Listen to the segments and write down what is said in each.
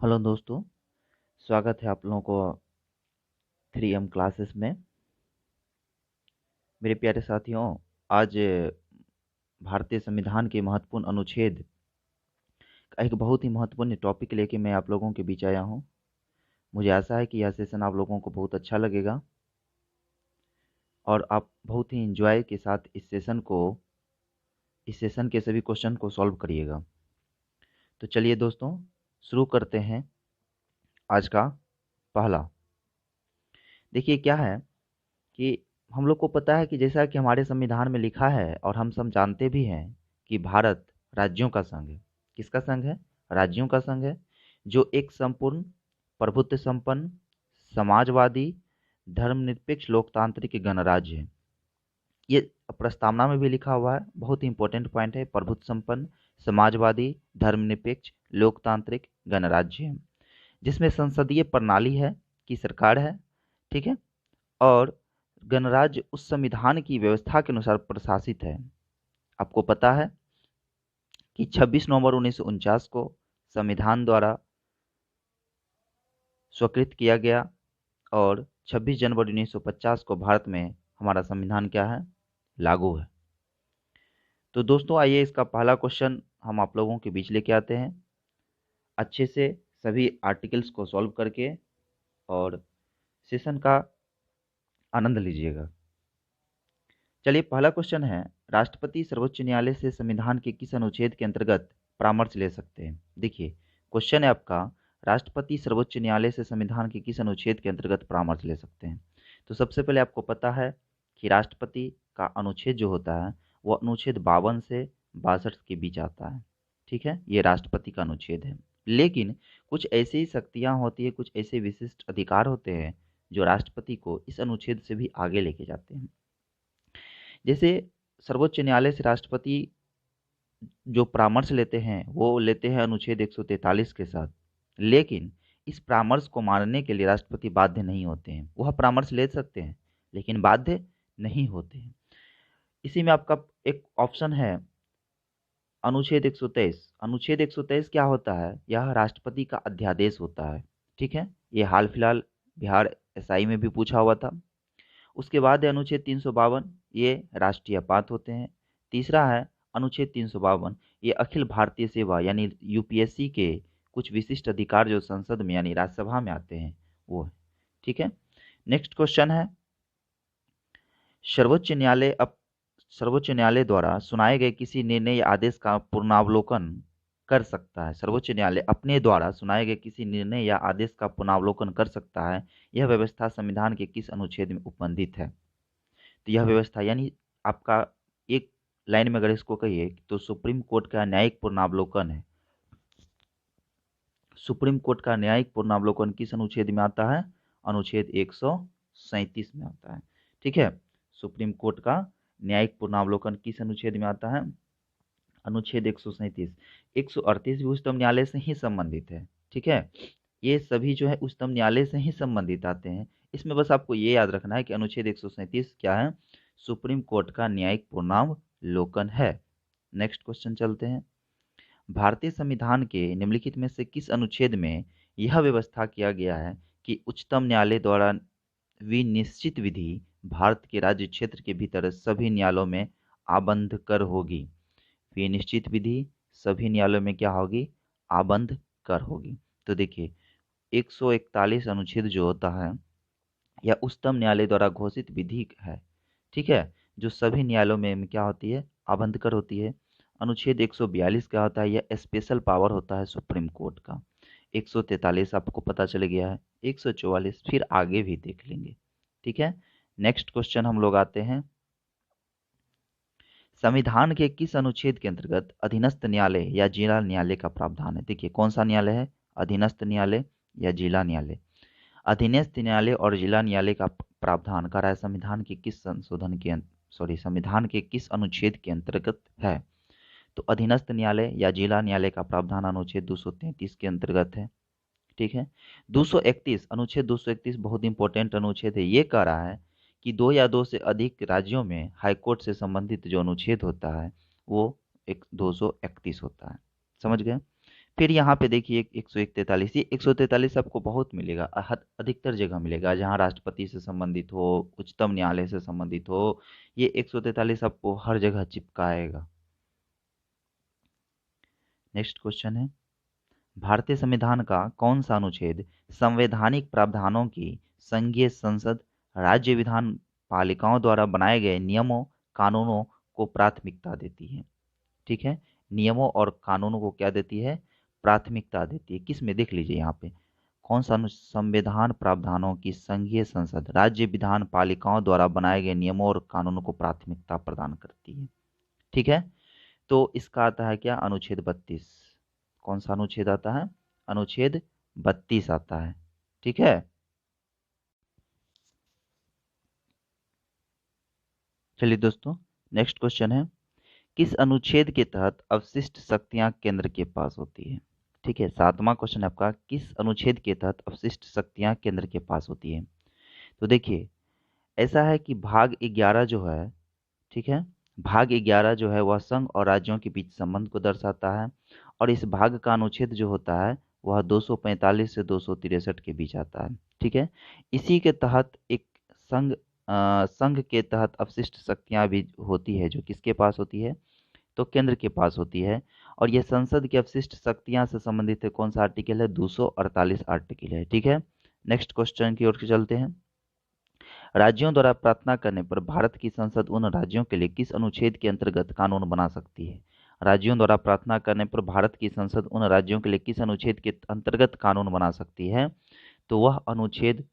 Hello दोस्तों, स्वागत है आप लोगों को 3M क्लासेस में। मेरे प्यारे साथियों, आज भारतीय संविधान के महत्वपूर्ण अनुच्छेद का एक बहुत ही महत्वपूर्ण टॉपिक लेके मैं आप लोगों के बीच आया हूं। मुझे आशा है कि यह सेशन आप लोगों को बहुत अच्छा लगेगा और आप बहुत ही एंजॉय के साथ इस सेशन के सभी क्वेश्चन को सॉल्व करिएगा। तो चलिए दोस्तों, शुरू करते हैं आज का पहला। देखिए क्या है कि हम लोग को पता है कि जैसा कि हमारे संविधान में लिखा है और हम सब जानते भी हैं कि भारत राज्यों का संघ है। किसका संघ है? राज्यों का संघ है, जो एक संपूर्ण प्रभुत्व संपन्न समाजवादी धर्मनिरपेक्ष लोकतांत्रिक गणराज्य है। ये प्रस्तावना में भी लिखा हुआ है, बहुत ही इंपॉर्टेंट पॉइंट है। प्रभुत्व संपन्न समाजवादी धर्मनिरपेक्ष लोकतांत्रिक गणराज्य है, जिसमें संसदीय प्रणाली है की सरकार है, ठीक है, और गणराज्य उस संविधान की व्यवस्था के अनुसार प्रशासित है। आपको पता है कि 26 नवंबर 1949 को संविधान द्वारा स्वीकृत किया गया और 26 जनवरी 1950 को भारत में हमारा संविधान क्या है? लागू है। तो दोस्तों आइए इसका पहला क्वेश्चन हम आप लोगों के बीच लेके आते हैं, अच्छे से सभी आर्टिकल्स को सॉल्व करके, और सेशन का आनंद लीजिएगा। चलिए पहला क्वेश्चन है, राष्ट्रपति सर्वोच्च न्यायालय से संविधान के किस अनुच्छेद के अंतर्गत परामर्श ले सकते हैं? देखिए क्वेश्चन है आपका, राष्ट्रपति सर्वोच्च न्यायालय से संविधान के किस अनुच्छेद के अंतर्गत परामर्श ले सकते हैं? तो सबसे पहले आपको पता है कि राष्ट्रपति का अनुच्छेद जो होता है वो अनुच्छेद 52 से 62 के बीच आता है, ठीक है, ये राष्ट्रपति का अनुच्छेद है। लेकिन कुछ ऐसी शक्तियाँ होती है, कुछ ऐसे विशिष्ट अधिकार होते हैं जो राष्ट्रपति को इस अनुच्छेद से भी आगे लेके जाते हैं। जैसे सर्वोच्च न्यायालय से राष्ट्रपति जो परामर्श लेते हैं वो लेते हैं अनुच्छेद 143 के साथ, लेकिन इस परामर्श को मानने के लिए राष्ट्रपति बाध्य नहीं होते हैं। वह परामर्श ले सकते हैं लेकिन बाध्य नहीं होते हैं। इसी में आपका एक ऑप्शन है अनुच्छेद 123। अनुच्छेद 123 क्या होता है? यह राष्ट्रपति का अध्यादेश होता है, ठीक है, ये हाल फिलहाल बिहार एसआई में भी पूछा हुआ था। उसके बाद है अनुच्छेद 352, ये राष्ट्रीय आपात होते हैं। तीसरा है अनुच्छेद 352, ये अखिल भारतीय सेवा यानी यूपीएससी के कुछ विशिष्ट अधिकार जो संसद में यानी राज्यसभा में आते हैं वो है, ठीक है। नेक्स्ट क्वेश्चन है, सर्वोच्च न्यायालय द्वारा सुनाए गए किसी निर्णय या आदेश का पुनरावलोकन कर सकता है। सर्वोच्च न्यायालय अपने द्वारा सुनाए गए किसी निर्णय या आदेश का पुनरावलोकन कर सकता है। यह व्यवस्था संविधान के किस अनुच्छेद में उपबंधित है? तो यह व्यवस्था यानी आपका एक लाइन में अगर इसको कहिए तो सुप्रीम कोर्ट का न्यायिक पुनरावलोकन है। सुप्रीम कोर्ट का न्यायिक पुनरावलोकन किस अनुच्छेद में आता है? अनुच्छेद 137 में आता है, ठीक है। सुप्रीम कोर्ट का न्यायिक पुनरावलोकन किस अनुच्छेद में आता है? अनुच्छेद 137। 138 भी उच्चतम न्यायालय से ही संबंधित है, ठीक है। ये सभी जो है उच्चतम न्यायालय से ही संबंधित आते हैं। इसमें बस आपको ये याद रखना है कि अनुच्छेद 137 क्या है? सुप्रीम कोर्ट का न्यायिक पुनरावलोकन है। नेक्स्ट क्वेश्चन चलते हैं, भारतीय संविधान के निम्नलिखित में से किस अनुच्छेद में यह व्यवस्था किया गया है कि उच्चतम न्यायालय द्वारा विनिश्चित विधि भारत के राज्य क्षेत्र के भीतर सभी न्यायालयों में आबंध कर होगी? विनिश्चित विधि सभी न्यायालयों में क्या होगी? आबंध कर होगी। तो देखिए 141 अनुच्छेद जो होता है यह उच्चतम न्यायालय द्वारा घोषित विधि है, ठीक है, जो सभी न्यायालयों में क्या होती है? आबंध कर होती है। अनुच्छेद 142 क्या होता है? यह स्पेशल पावर होता है सुप्रीम कोर्ट का। 143 आपको पता चल गया है, 144 फिर आगे भी देख लेंगे, ठीक है। नेक्स्ट क्वेश्चन हम लोग आते हैं, संविधान के किस अनुच्छेद के अंतर्गत अधीनस्थ न्यायालय या जिला न्यायालय का प्रावधान है? देखिए कौन सा न्यायालय है? अधीनस्थ न्यायालय या जिला न्यायालय? अधीनस्थ न्यायालय और जिला न्यायालय का प्रावधान कर रहा है संविधान के किस अनुच्छेद के अंतर्गत है? तो अधीनस्थ न्यायालय या जिला न्यायालय का प्रावधान अनुच्छेद 233 के अंतर्गत है, ठीक है। 231 अनुच्छेद 231 बहुत इंपॉर्टेंट अनुच्छेद है। ये कह रहा है कि दो या दो से अधिक राज्यों में हाईकोर्ट से संबंधित जो अनुच्छेद होता है वो एक 231 होता है, समझ गए। फिर यहाँ पे देखिए 143, ये 143 आपको बहुत मिलेगा, अधिकतर जगह मिलेगा जहाँ राष्ट्रपति से संबंधित हो, उच्चतम न्यायालय से संबंधित हो, ये 143 आपको हर जगह चिपकाएगा। नेक्स्ट क्वेश्चन है, भारतीय संविधान का कौन सा अनुच्छेद संवैधानिक प्रावधानों की संघीय संसद, राज्य विधान पालिकाओं द्वारा बनाए गए नियमों कानूनों को प्राथमिकता देती है? ठीक है, नियमों और कानूनों को क्या देती है? प्राथमिकता देती है। किस में? देख लीजिए यहाँ पे कौन सा संविधान प्रावधानों की संघीय संसद, राज्य विधान पालिकाओं द्वारा बनाए गए नियमों और कानूनों को प्राथमिकता प्रदान करती है। ठीक है, तो इसका आता है क्या? अनुच्छेद 32। कौन सा अनुच्छेद आता है? अनुच्छेद 32 आता है। ठीक है, चलिए दोस्तों, नेक्स्ट क्वेश्चन है, किस अनुच्छेद के तहत अवशिष्ट शक्तियां केंद्र के पास होती है? ठीक है, 7वां क्वेश्चन है आपका, किस अनुच्छेद के तहत अवशिष्ट शक्तियां केंद्र के पास होती है? तो देखिए, ऐसा है कि भाग 11 जो है, ठीक है, भाग 11 जो है वह संघ और राज्यों के बीच संबंध को दर्शाता है, और इस भाग का अनुच्छेद जो होता है वह 245 से 263 के बीच आता है। ठीक है, इसी के तहत एक संघ के तहत अवशिष्ट शक्तियां भी होती है, जो किसके पास होती है? तो केंद्र के पास होती है, और यह संसद की अवशिष्ट शक्तियां से संबंधित है। कौन सा आर्टिकल है? 248 आर्टिकल है। ठीक है, नेक्स्ट क्वेश्चन की ओर चलते हैं, राज्यों द्वारा प्रार्थना करने पर भारत की संसद उन राज्यों के लिए किस अनुच्छेद के अंतर्गत कानून बना सकती है? राज्यों द्वारा प्रार्थना करने पर भारत की संसद उन राज्यों के लिए किस अनुच्छेद के अंतर्गत कानून बना सकती है? तो वह अनुच्छेद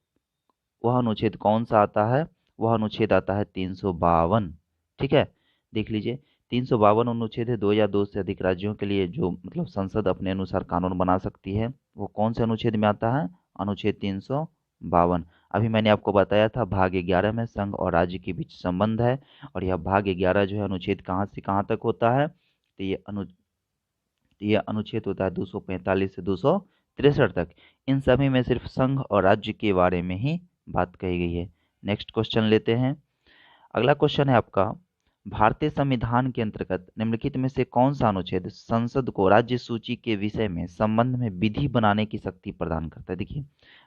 कौन सा आता है? वह अनुच्छेद आता है 352। ठीक है, देख लीजिए, 352 अनुच्छेद है, 2 या 2 से अधिक राज्यों के लिए जो मतलब संसद अपने अनुसार कानून बना सकती है। वो कौन से अनुच्छेद में आता है? अनुच्छेद 352। अभी मैंने आपको बताया था भाग 11 में संघ और राज्य के बीच संबंध है, और यह भाग 11 जो है अनुच्छेद कहाँ से कहाँ तक होता है? तो ये अनुच्छेद होता है 245 से 263 तक। इन सभी में सिर्फ संघ और राज्य के बारे में ही बात कही गई है। नेक्स्ट क्वेश्चन लेते हैं, अगला क्वेश्चन है आपका, भारतीय संविधान के अंतर्गत निम्नलिखित में से कौन सा अनुच्छेद संसद को राज्य सूची के विषय में संबंध में विधि बनाने की शक्ति प्रदान करता है? देखिए,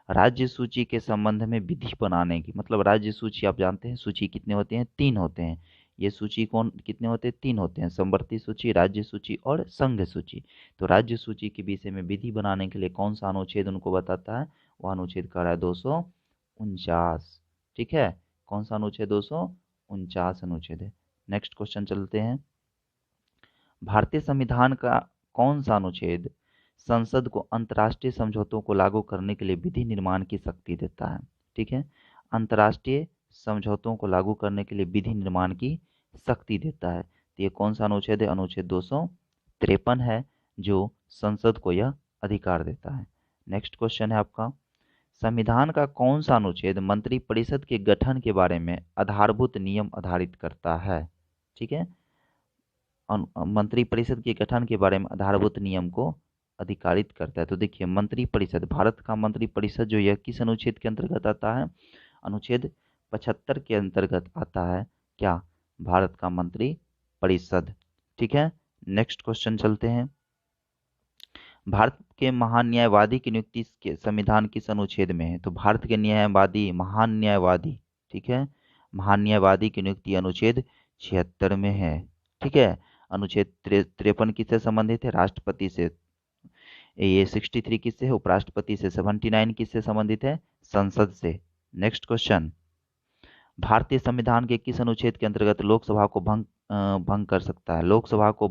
राज्य सूची के संबंध में विधि बनाने की मतलब, राज्य सूची आप जानते हैं सूची कितने होते हैं? 3 होते हैं। ये सूची कौन कितने होते हैं? 3 होते हैं, समवर्ती सूची, राज्य सूची और संघ सूची। तो राज्य सूची के विषय में विधि बनाने के लिए कौन सा अनुच्छेद उनको बताता है? वह अनुच्छेद कह रहा है 249। ठीक है, कौन सा अनुच्छेद? 249 अनुच्छेद है। नेक्स्ट क्वेश्चन चलते हैं, भारतीय संविधान का कौन सा अनुच्छेद संसद को अंतर्राष्ट्रीय समझौतों को लागू करने के लिए विधि निर्माण की शक्ति देता है? ठीक है, अंतर्राष्ट्रीय समझौतों को लागू करने के लिए विधि निर्माण की शक्ति देता है। तो ये कौन सा अनुच्छेद है? अनुच्छेद 253 है, जो संसद को यह अधिकार देता है। नेक्स्ट क्वेश्चन है आपका, संविधान का कौन सा अनुच्छेद मंत्रिपरिषद के गठन के बारे में आधारभूत नियम आधारित करता है? ठीक है, मंत्रिपरिषद के गठन के बारे में आधारभूत नियम को अधिकारित करता है। तो देखिए, मंत्रिपरिषद, भारत का मंत्रिपरिषद जो यह किस अनुच्छेद के अंतर्गत आता है? अनुच्छेद 75 के अंतर्गत आता है। क्या? भारत का मंत्रिपरिषद। ठीक है, नेक्स्ट क्वेश्चन चलते हैं, भारत के महान न्यायवादी की नियुक्ति के संविधान किस अनुच्छेद में है? तो भारत के न्यायवादी, महान न्यायवादी, ठीक है, महान न्यायवादी की नियुक्ति अनुच्छेद 76 में है। ठीक है, अनुच्छेद 53 किससे संबंधित है? राष्ट्रपति से। ये 63 किससे है? उपराष्ट्रपति से। 79 किससे संबंधित है? संसद से। नेक्स्ट क्वेश्चन, भारतीय संविधान के किस अनुच्छेद के अंतर्गत लोकसभा को भंग कर सकता है? लोकसभा को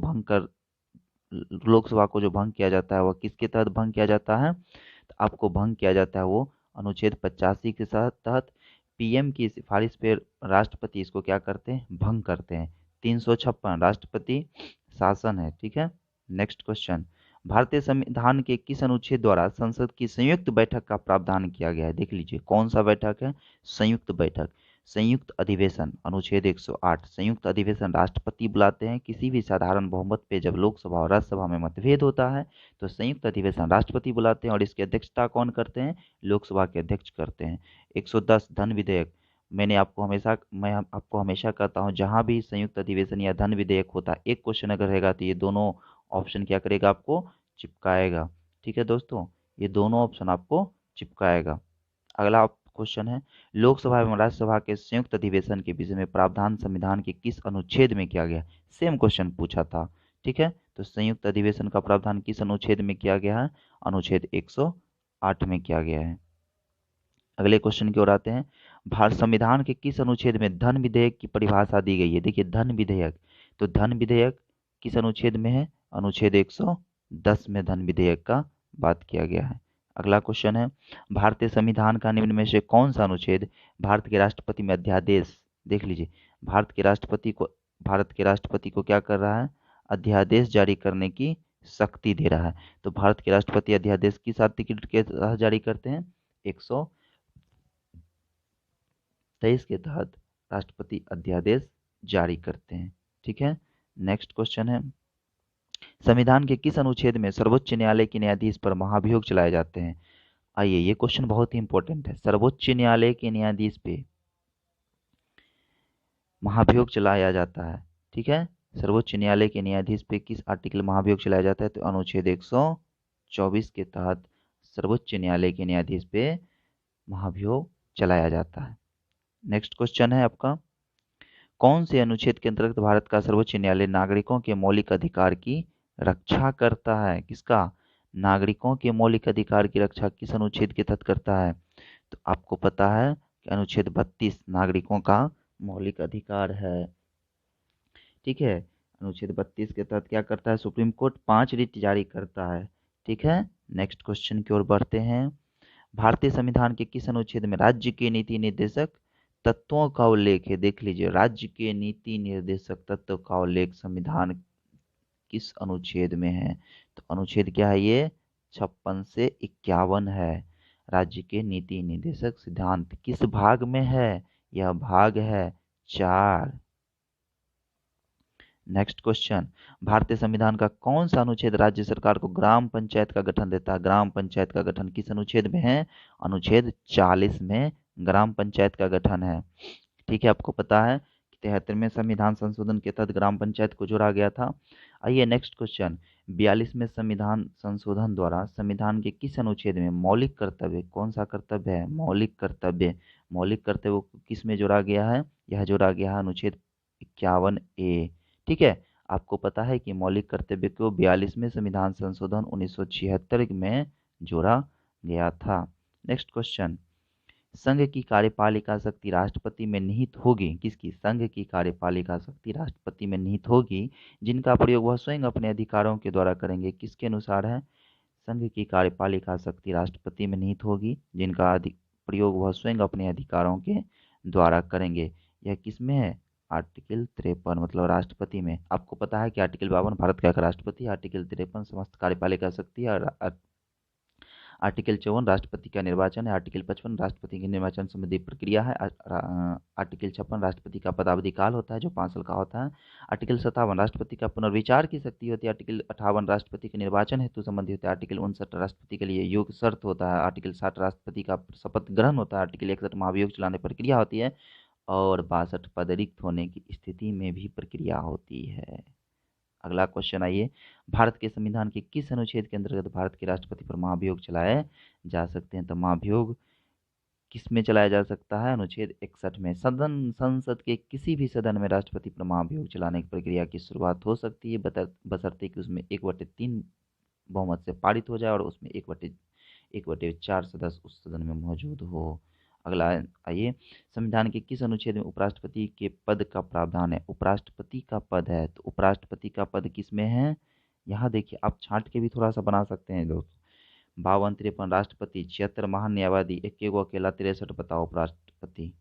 जो भंग किया जाता है वह किसके तहत भंग किया जाता है? तो आपको भंग किया जाता है वो अनुच्छेद 85 के तहत। पीएम की सिफारिश पे राष्ट्रपति इसको क्या करते हैं? भंग करते हैं। 356 राष्ट्रपति शासन है। ठीक है, नेक्स्ट क्वेश्चन, भारतीय संविधान के किस अनुच्छेद द्वारा संसद की संयुक्त बैठक का प्रावधान किया गया है? देख लीजिए, कौन सा बैठक है? संयुक्त बैठक, संयुक्त अधिवेशन, अनुच्छेद 108। संयुक्त अधिवेशन राष्ट्रपति बुलाते हैं। किसी भी साधारण बहुमत पे जब लोकसभा और राज्यसभा में मतभेद होता है तो संयुक्त अधिवेशन राष्ट्रपति बुलाते हैं, और इसकी अध्यक्षता कौन करते हैं? लोकसभा के अध्यक्ष करते हैं। 110 धन विधेयक, मैं आपको हमेशा कहता हूँ, जहाँ भी संयुक्त अधिवेशन या धन विधेयक होता है, एक क्वेश्चन अगर रहेगा तो ये दोनों ऑप्शन क्या करेगा? आपको चिपकाएगा। ठीक है दोस्तों, ये दोनों ऑप्शन आपको चिपकाएगा। अगला क्वेश्चन है, लोकसभा एवं राज्यसभा के संयुक्त अधिवेशन के विषय में प्रावधान संविधान के किस अनुच्छेद में किया गया? सेम क्वेश्चन पूछा था। ठीक है, तो संयुक्त अधिवेशन का प्रावधान किस अनुच्छेद में किया गया है? अनुच्छेद 108 में किया गया है। अगले क्वेश्चन की ओर आते हैं, भारत संविधान के किस अनुच्छेद में धन विधेयक की परिभाषा दी गई है? देखिए धन विधेयक, तो धन विधेयक किस अनुच्छेद में है? अनुच्छेद 110 में धन विधेयक का बात किया गया है। अगला क्वेश्चन है, भारतीय संविधान का निम्न में से कौन सा अनुच्छेद भारत के राष्ट्रपति में अध्यादेश, देख लीजिए, भारत के राष्ट्रपति को क्या कर रहा है? अध्यादेश जारी करने की शक्ति दे रहा है। तो भारत के राष्ट्रपति अध्यादेश किस आर्टिकल के तहत जारी करते हैं? 123 के तहत राष्ट्रपति अध्यादेश जारी करते हैं। ठीक है, नेक्स्ट क्वेश्चन है, संविधान के किस अनुच्छेद में सर्वोच्च न्यायालय के न्यायाधीश पर महाभियोग चलाए जाते हैं? आइए, ये क्वेश्चन बहुत ही इंपॉर्टेंट है। सर्वोच्च न्यायालय के न्यायाधीश पे महाभियोग चलाया जाता है। ठीक है, सर्वोच्च न्यायालय के न्यायाधीश पे किस आर्टिकल महाभियोग चलाया जाता है? तो अनुच्छेद 124 के तहत सर्वोच्च न्यायालय के न्यायाधीश पे महाभियोग चलाया जाता है। नेक्स्ट क्वेश्चन है आपका, कौन से अनुच्छेद के अंतर्गत भारत का सर्वोच्च न्यायालय नागरिकों के मौलिक अधिकार की रक्षा करता है? किसका? नागरिकों के मौलिक अधिकार की रक्षा किस अनुच्छेद के तहत करता है? तो आपको पता है कि अनुच्छेद 32 नागरिकों का मौलिक अधिकार है। ठीक है, अनुच्छेद 32 के तहत क्या करता है? सुप्रीम कोर्ट 5 रिट जारी करता है। ठीक है, नेक्स्ट क्वेश्चन की ओर बढ़ते हैं, भारतीय संविधान के किस अनुच्छेद में राज्य के नीति निर्देशक तत्वों का उल्लेख है? देख लीजिए, राज्य के नीति निर्देशक तत्व का उल्लेख संविधान किस अनुच्छेद में है? तो अनुच्छेद क्या है ये? 56 से 51 है। राज्य के नीति निर्देशक सिद्धांत किस भाग में है? यह भाग है 4। नेक्स्ट क्वेश्चन, भारतीय संविधान का कौन सा अनुच्छेद राज्य सरकार को ग्राम पंचायत का गठन देता है? ग्राम पंचायत का गठन किस अनुच्छेद में है? अनुच्छेद 40 में ग्राम पंचायत का गठन है। ठीक है, आपको पता है कि 73वें संविधान संशोधन के तहत ग्राम पंचायत को जोड़ा गया था। आइए नेक्स्ट क्वेश्चन, 42वें संविधान संशोधन द्वारा संविधान के किस अनुच्छेद में मौलिक कर्तव्य, कौन सा कर्तव्य है? मौलिक कर्तव्य, मौलिक कर्तव्य को किस में जोड़ा गया है? यह जोड़ा गया है अनुच्छेद 51A। ठीक है, आपको पता है कि मौलिक कर्तव्य को 42वें संविधान संशोधन 1976 में जोड़ा गया था। नेक्स्ट क्वेश्चन, संघ की कार्यपालिका शक्ति राष्ट्रपति में निहित होगी? किसकी? संघ की कार्यपालिका शक्ति राष्ट्रपति में निहित होगी, जिनका प्रयोग वह स्वयं अपने अधिकारों के द्वारा करेंगे। किसके अनुसार है? संघ की कार्यपालिका शक्ति राष्ट्रपति में निहित होगी, जिनका प्रयोग वह स्वयं अपने अधिकारों के द्वारा करेंगे। यह किस में है? आर्टिकल 53, मतलब राष्ट्रपति में। आपको पता है कि आर्टिकल 52 भारत का राष्ट्रपति, आर्टिकल 53 समस्त कार्यपालिका शक्ति है, और आर्टिकल 54 राष्ट्रपति का निर्वाचन है, आर्टिकल 55 राष्ट्रपति के निर्वाचन संबंधी प्रक्रिया है, आर्टिकल 56 राष्ट्रपति का पदावधि काल होता है जो 5 साल का होता है, आर्टिकल 57 राष्ट्रपति का पुनर्विचार की शक्ति होती है, आर्टिकल 58 राष्ट्रपति के निर्वाचन हेतु संबंधी होता है, आर्टिकल 59 राष्ट्रपति के लिए योग शर्त होता है, आर्टिकल 60 राष्ट्रपति का शपथ ग्रहण होता है, आर्टिकल 61 महाभियोग चलाने प्रक्रिया होती है, और 62 पद रिक्त होने की स्थिति में भी प्रक्रिया होती है। अगला क्वेश्चन आइए, भारत के संविधान के किस अनुच्छेद के अंतर्गत भारत के राष्ट्रपति पर महाभियोग चलाए जा सकते हैं? तो महाभियोग किस में चलाया जा सकता है? अनुच्छेद 61 में। संसद के किसी भी सदन में राष्ट्रपति पर महाभियोग चलाने की प्रक्रिया की शुरुआत हो सकती है, बशर्ते कि उसमें 1/3 बहुमत से पारित हो जाए और उसमें 1/4 सदस्य उस सदन में मौजूद हो। अगला आइए, संविधान के किस अनुच्छेद में उपराष्ट्रपति के पद का प्रावधान है? उपराष्ट्रपति का पद है, तो उपराष्ट्रपति का पद किस में है? यहाँ देखिए, आप छांट के भी थोड़ा सा बना सकते हैं दोस्त। 52, 53 राष्ट्रपति, 76 महान न्यायवादी, 21 अकेला, 63 बताओ उपराष्ट्रपति।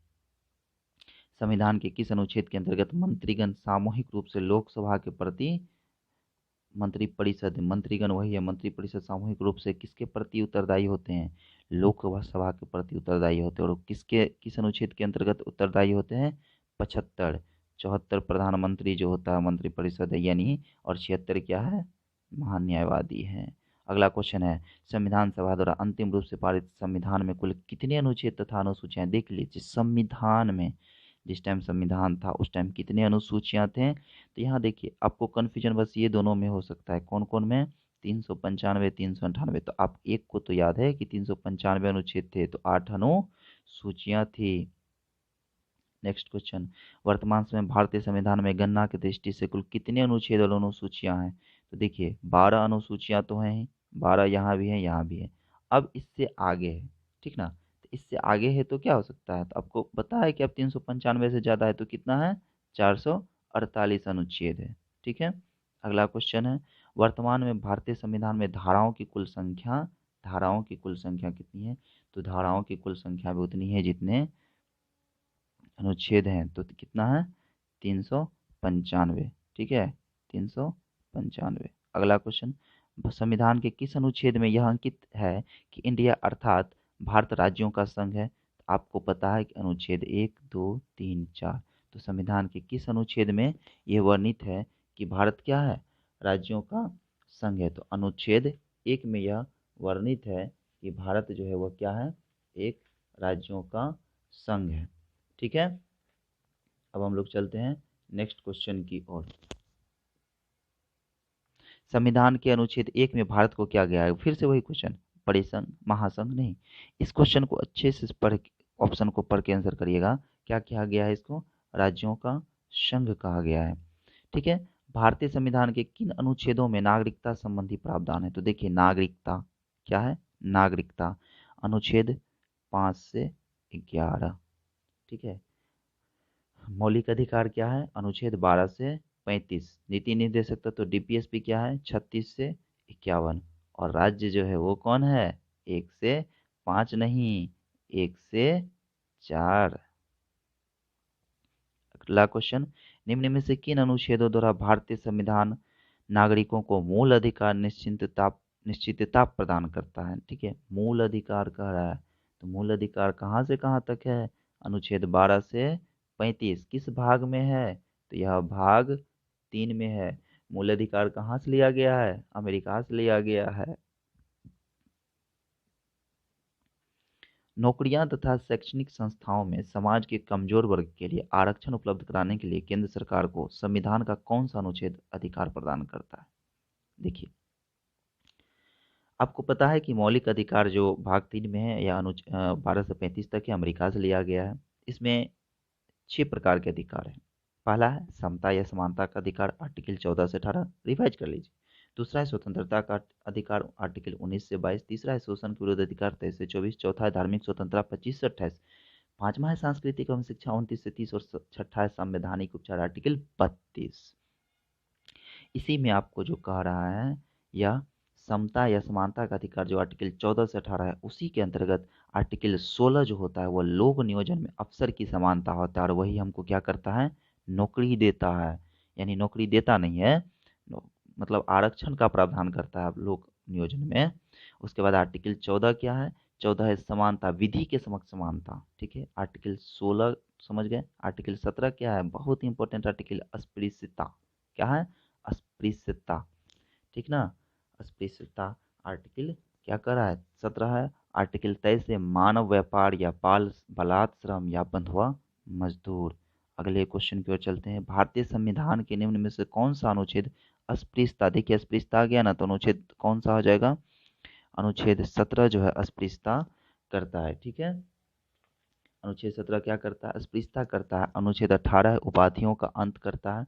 संविधान के किस अनुच्छेद के अंतर्गत मंत्रीगण सामूहिक रूप से लोकसभा के प्रति, मंत्रीगण वही है, मंत्रिपरिषद सामूहिक रूप से किसके प्रति उत्तरदायी होते हैं? लोकसभा के प्रति उत्तरदायी होते हैं। और किस अनुच्छेद के अंतर्गत उत्तरदायी होते हैं? 75। 74 प्रधानमंत्री जो होता है मंत्रिपरिषद है यानी, और 76 क्या है? महान न्यायवादी है। अगला क्वेश्चन है, संविधान सभा द्वारा अंतिम रूप से पारित संविधान में कुल कितने अनुच्छेद तथा अनुसूचियां? देख लीजिए, संविधान में जिस टाइम संविधान था उस टाइम कितने अनुसूचियां थे? तो यहाँ देखिए, आपको कन्फ्यूजन बस ये दोनों में हो सकता है। कौन कौन में? 395, 398। तो आप एक को तो याद है कि 395 अनुच्छेद थे, तो 8 अनुसूचियां थी। नेक्स्ट क्वेश्चन, वर्तमान समय भारतीय संविधान में गणना की दृष्टि से कुल कितने अनुच्छेद और अनुसूचियां हैं? तो देखिए 12 अनुसूचियां तो हैं ही, 12 यहाँ भी है, यहाँ भी है। अब इससे आगे है, ठीक ना, तो इससे आगे है तो क्या हो सकता है? तो आपको पता है कि अब 395 से ज़्यादा है तो कितना है? 448 अनुच्छेद है। ठीक है, अगला क्वेश्चन है, वर्तमान में भारतीय संविधान में धाराओं की कुल संख्या कितनी है? तो धाराओं की कुल संख्या भी उतनी है जितने अनुच्छेद हैं। तो कितना है? 395। ठीक है, 395। अगला क्वेश्चन, संविधान के किस अनुच्छेद में यह अंकित है कि इंडिया अर्थात भारत राज्यों का संघ है? तो आपको पता है कि अनुच्छेद 1, 2, 3, 4। तो संविधान के किस अनुच्छेद में यह वर्णित है कि भारत क्या है? राज्यों का संघ है। तो अनुच्छेद 1 में यह वर्णित है कि भारत जो है वह क्या है? एक राज्यों का संघ है। ठीक है, अब हम लोग चलते हैं नेक्स्ट क्वेश्चन की ओर। संविधान के अनुच्छेद 1 में भारत को क्या गया है? फिर से वही क्वेश्चन, परिसंघ, महासंघ नहीं। इस क्वेश्चन को अच्छे से पढ़, ऑप्शन को पढ़ के आंसर करिएगा। क्या कहा गया है? इसको राज्यों का संघ कहा गया है। ठीक है, भारतीय संविधान के किन अनुच्छेदों में नागरिकता संबंधी प्रावधान है? तो देखिए नागरिकता क्या है? नागरिकता अनुच्छेद 5 से 11। ठीक है, मौलिक अधिकार क्या है? अनुच्छेद 12 से 35। नीति निर्देशक तत्व डीपीएसपी क्या है? 36 से 51। और राज्य जो है वो कौन है? 1 से 5 नहीं, 1 से 4। अगला क्वेश्चन, निम्न में से किन अनुच्छेदों द्वारा भारतीय संविधान नागरिकों को मूल अधिकार निश्चितता प्रदान करता है? ठीक है, मूल अधिकार कह रहा है, तो मूल अधिकार कहाँ से कहाँ तक है? अनुच्छेद 12 से 35। किस भाग में है? तो यह भाग 3 में है। मूल अधिकार कहाँ से लिया गया है? अमेरिका से लिया गया है। नौकरियां तथा शैक्षणिक संस्थाओं में समाज के कमजोर वर्ग के लिए आरक्षण उपलब्ध कराने के लिए केंद्र सरकार को संविधान का कौन सा अनुच्छेद अधिकार प्रदान करता है? देखिए, आपको पता है कि मौलिक अधिकार जो भाग 3 में है या 12 से 35 तक है, अमेरिका से लिया गया है। इसमें 6 प्रकार के अधिकार हैं। पहला है समता या समानता का अधिकार, आर्टिकल 14 से 18, रिवाइज कर लीजिए। दूसरा है स्वतंत्रता का अधिकार, आर्टिकल 19 से 22। तीसरा है शोषण के विरुद्ध अधिकार, 23 से 24। चौथा है धार्मिक स्वतंत्रता, 25 से 28। पांचवा है सांस्कृतिक एवं शिक्षा, 29 से 30। और छठा है संवैधानिक उपचार, आर्टिकल 32। इसी में आपको जो कह रहा है या समता या समानता का अधिकार जो आर्टिकल 14 से 18 है, उसी के अंतर्गत आर्टिकल 16 जो होता है वह लोक नियोजन में अफसर की समानता होता है, और वही हमको क्या करता है? नौकरी देता है। यानी नौकरी देता नहीं है, मतलब आरक्षण का प्रावधान करता है लोक नियोजन में। उसके बाद आर्टिकल 14 क्या है? 14 है समानता, विधि के समक्ष समानता। ठीक है, आर्टिकल 16 समझ गए। आर्टिकल 17 क्या है? बहुत इंपॉर्टेंट आर्टिकल, अस्पृश्यता। क्या है? अस्पृश्यता। ठीक ना, अस्पृश्यता आर्टिकल क्या कर रहा है? 17 है। आर्टिकल 23 से मानव व्यापार या बाल बलात्श्रम या बंधुआ मजदूर। अगले क्वेश्चन की ओर चलते हैं, भारतीय संविधान के निम्न में से कौन सा अनुच्छेद अस्पृश्यता, देखिए अस्पृश्यता आ गया ना, तो अनुच्छेद कौन सा हो जाएगा? अनुच्छेद 17 जो है अस्पृश्यता करता है। ठीक है, अनुच्छेद 17 क्या करता है? अस्पृश्यता करता है। अनुच्छेद 18 उपाधियों का अंत करता है।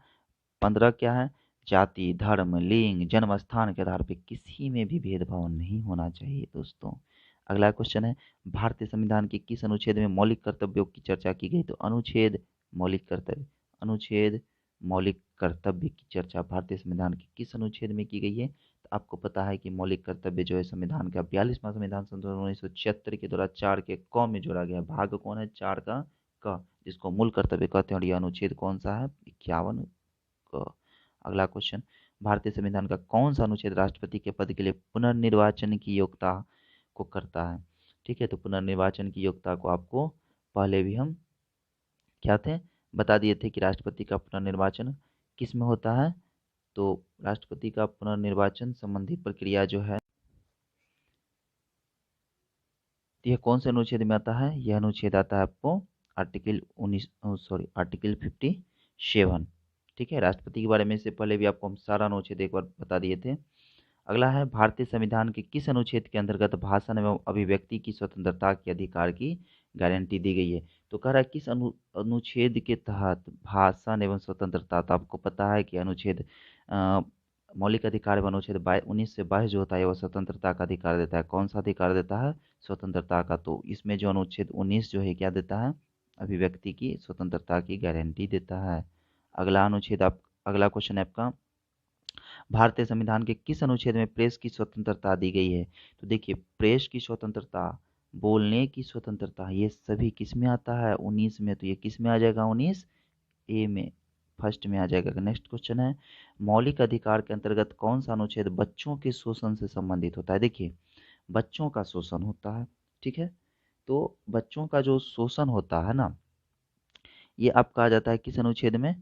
15 क्या है? जाति, धर्म, लिंग, जन्म स्थान के आधार पर किसी में भी भेदभाव नहीं होना चाहिए दोस्तों। अगला क्वेश्चन है, भारतीय संविधान के किस अनुच्छेद में मौलिक कर्तव्यों की चर्चा की गई? तो अनुच्छेद मौलिक कर्तव्य, अनुच्छेद मौलिक कर्तव्य की चर्चा भारतीय संविधान के किस अनुच्छेद में की गई है? तो आपको पता है कि मौलिक कर्तव्य जो है संविधान का 42वां संविधान संशोधन 1976 के द्वारा 4 के क में जोड़ा गया। भाग कौन है? 4 का क, जिसको मूल कर्तव्य कहते हैं। और यह अनुच्छेद कौन सा है? 51 क। अगला क्वेश्चन, भारतीय संविधान का कौन सा अनुच्छेद राष्ट्रपति के पद के लिए पुनर्निर्वाचन की योग्यता को करता है? ठीक है, तो पुनर्निर्वाचन की योग्यता को आपको पहले भी हम क्या थे बता दिए थे कि राष्ट्रपति का पुनर्निर्वाचन किस में होता है। तो राष्ट्रपति का पुनर्निर्वाचन संबंधी प्रक्रिया जो है, यह कौन से अनुच्छेद में आता है? यह अनुच्छेद आता है आपको आर्टिकल 57। ठीक है, राष्ट्रपति के बारे में इससे पहले भी आपको हम सारा अनुच्छेद एक बार बता दिए थे। अगला है भारतीय संविधान के किस अनुच्छेद के अंतर्गत भाषण एवं अभिव्यक्ति की स्वतंत्रता के अधिकार की गारंटी दी गई है। तो कह रहा है किस अनुच्छेद के तहत भाषण एवं स्वतंत्रता। तो आपको पता है कि अनुच्छेद मौलिक अधिकार एवं अनुच्छेद 19 से 22 जो होता है वह स्वतंत्रता का अधिकार देता है। कौन सा अधिकार देता है? स्वतंत्रता का। तो इसमें जो अनुच्छेद 19 जो है क्या देता है? अभिव्यक्ति की स्वतंत्रता की गारंटी देता है। अगला क्वेश्चन है आपका, भारतीय संविधान के किस अनुच्छेद में प्रेस की स्वतंत्रता दी गई है। तो देखिए, प्रेस की स्वतंत्रता, बोलने की स्वतंत्रता, ये सभी किस में आता है? 19 में। तो ये किस में आ जाएगा? 19 ए में, फर्स्ट में आ जाएगा। नेक्स्ट क्वेश्चन है, मौलिक अधिकार के अंतर्गत कौन सा अनुच्छेद बच्चों के शोषण से संबंधित होता है। देखिए, बच्चों का शोषण होता है, ठीक है। तो बच्चों का जो शोषण होता है ना, ये आपका आ जाता है किस अनुच्छेद में?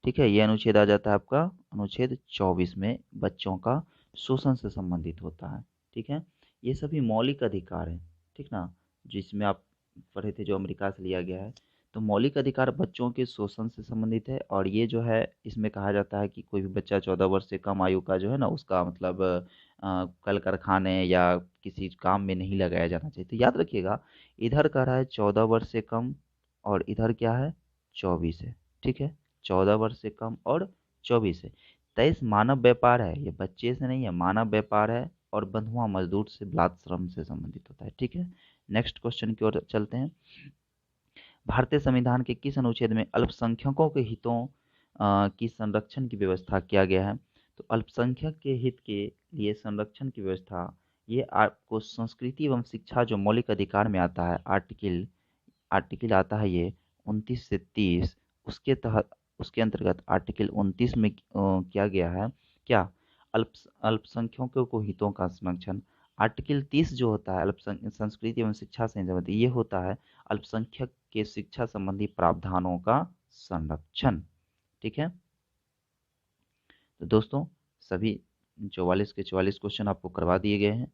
ठीक है, ये अनुच्छेद आ जाता है आपका अनुच्छेद 24 में, बच्चों का शोषण से संबंधित होता है, ठीक है। ये सभी मौलिक अधिकार हैं, ठीक ना, जिसमें आप पढ़े थे, जो अमेरिका से लिया गया है। तो मौलिक अधिकार बच्चों के शोषण से संबंधित है, और ये जो है इसमें कहा जाता है कि कोई भी बच्चा 14 वर्ष से कम आयु का जो है ना, उसका मतलब कल कारखाने या किसी काम में नहीं लगाया जाना चाहिए। तो याद रखिएगा, इधर कह रहा है 14 वर्ष से कम, और इधर क्या है? 24 है, ठीक है। 14 वर्ष से कम और 24 है। 23 मानव व्यापार है, ये बच्चे से नहीं है, मानव व्यापार है, और बंधुआ मजदूर से, बलात् श्रम से संबंधित होता है, ठीक है। नेक्स्ट क्वेश्चन की ओर चलते हैं। भारतीय संविधान के किस अनुच्छेद में अल्पसंख्यकों के हितों की संरक्षण की व्यवस्था किया गया है। तो अल्पसंख्यक के हित के लिए संरक्षण की व्यवस्था, ये आपको संस्कृति एवं शिक्षा जो मौलिक अधिकार में आता है, आर्टिकल आता है ये 29 से 30, उसके तहत, उसके अंतर्गत आर्टिकल 29 में किया गया है क्या? अल्पसंख्यकों को हितों का संरक्षण। आर्टिकल 30 जो होता है अल्पसंख्यक संस्कृति एवं शिक्षा से संबंधित, ये होता है अल्पसंख्यक के शिक्षा संबंधी प्रावधानों का संरक्षण, ठीक है। तो दोस्तों, सभी 44 के 44 क्वेश्चन आपको करवा दिए गए हैं।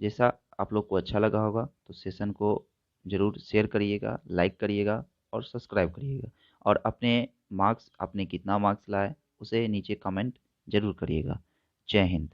जैसा आप लोग को अच्छा लगा होगा तो सेशन को ज़रूर शेयर करिएगा, लाइक करिएगा और सब्सक्राइब करिएगा, और अपने मार्क्स, आपने कितना मार्क्स लाए उसे नीचे कमेंट ज़रूर करिएगा। जय हिंद।